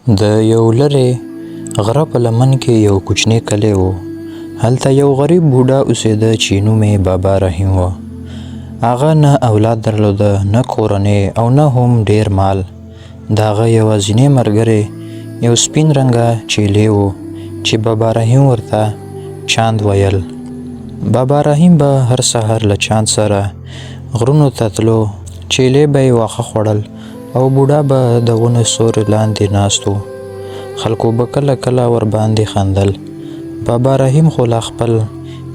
د یو لرې غره په لمن کې یو کوچنی کلی و. هلته یو غریب بوډا اوسېده چې نوم یې بابا رحیم و. هغه نه اولاد درلوده، نه کورنۍ او نه هم ډیر مال. د هغه یوازینی ملګری یو سپین رنګه چیلی و چې بابا رحیم ورته چاند ویل. بابا رحیم به هر سهار له چاند سره غرونو ته تلو. چیلی به یې واښه خوړل او بوډا به د ونو سیوري لاندې ناست و. خلکو به کله کله ورباندې خندل. بابا رحیم خو لا خپل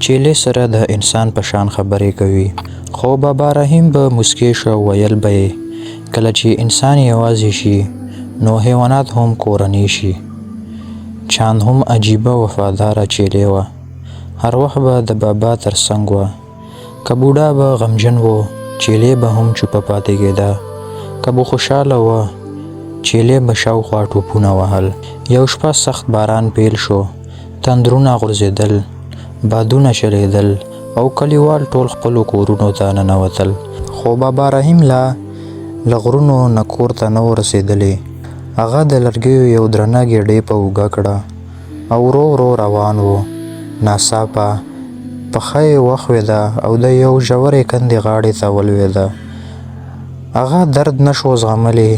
چیلی سره د انسان په شان خبرې کوي. خو بابا رحیم به موسکی شو، ویل به یې کله چې انسان یوازې شي نو حیوانات هم کورني شي. چاند هم عجیبه وفاداره چیلی وه. هر وخت به د بابا تر څنګ وه. که بوډا به غمجن و، چیلی به هم چوپه پاتې کېده. که به خوشحاله وه، چیلی به شاوخوا ټوپونه وهل. یو شپه سخت باران پیل شو. تندرونه غورځېدل، بادونه چلېدل او کلیوال ټول خپلو کورونو ته ننوتل. خو بابا رحیم لا له غرونو نه کور ته نه و رسېدلی. هغه د لرګیو یو درنه ګېډۍ په اوږه کړه او ورو ورو روان و. ناڅاپه پښه یې وښوېده او د یو ژورې کندې غاړې ته ولوېده. هغه درد نه شو زغملی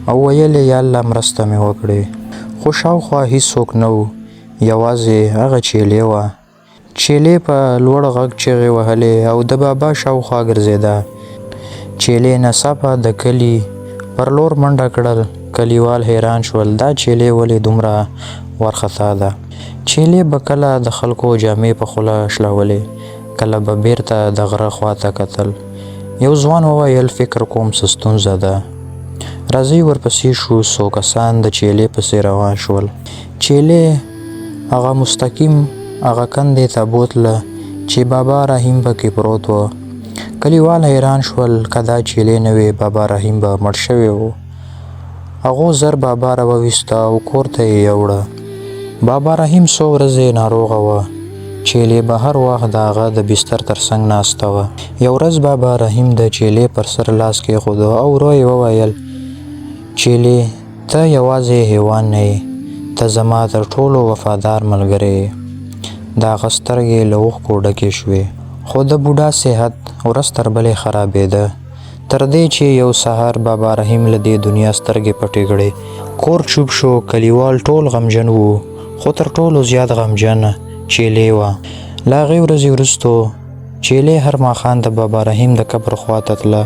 او ویل یې یا الله مرسته مې وکړې. خو شاوخوا هېڅوک نه و، یوازې هغه چیلي وه. چیلي په لوړ غږ چیغې وهلې او د بابا شاوخوا ګرځېده. چیلي ناڅاپه د کلي پر لور منډه کړل. کلیوال حیران شول، دا چیلي ولې دومره وارخطا ده؟ چیلي به کله د خلکو جامې په خوله شلولې، کله به بیرته د غره خواته کتل. یو ځوان وویل فکر کوم څه ستونزه ده. راځئ ورپسې شو. څو کسان د چیلي پسې روان شول. چیلي هغه مستقیم هغه کندې ته بوتله چې بابا رحیم پکې پروت و. کلیوال حیران شول، که دا چیلي نه وي بابا رحیم به مړ شوی و. هغو زر بابا راوویسته او کور ته یې یوړه. بابا رحیم څو ورځې ناروغه وه. چیلي به هر وخت د هغه د بستر تر څنګ ناسته وه. یو ورځ بابا رحیم د چیلي پر سر لاس کېښوده او ورو یې وویل چیلي ته یوازې حیوان نه یې، ته زما تر ټولو وفادار ملګری یې. د هغه سترګې له اوښکو ډکې شوې. خو د بوډا صحت ورځ تر بلې خرابېده، تر دې چې یو سهار بابا رحیم له دې دنیا سترګې پټې کړې. کور چوپ شو. کلیوال ټول غمجن وو، خو تر ټولو زیات غمجن چیلي وه. له هغې ورځې وروستو چیلي هر ماښام د بابا رحیم د قبر خواته تله.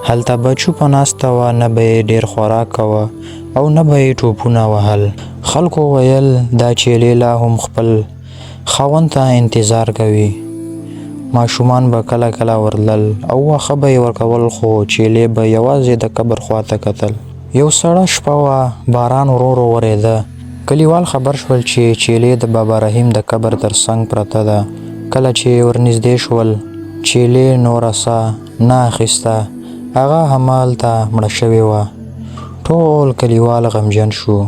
هلته به چوپه ناسته وه، نه به یې ډېر خوراک کوه او نه به یې ټوپونه وهل. خلکو ویل دا چیلي لا هم خپل خاوند ته انتظار کوي. ماشومان به کله کله ورتلل او واښه به یې ورکول، خو چیلي به یوازې د قبر خواته کتل. یو سړه شپه وه، باران ورو ورو ورېده. کلیوال خبر شول چې چیلي د بابا رحیم د قبر تر څنګ پرته ده. کله چې ورنږدې شول، چیلي نوره ساه نه اخیسته. هغه همالته مړه شوې وه. ټول کلیوال غمجن شو.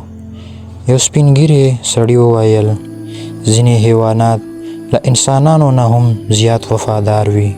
یو سپین ږیري سړي وویل ځینې حیوانات له انسانانو نه هم زیات وفادار وي.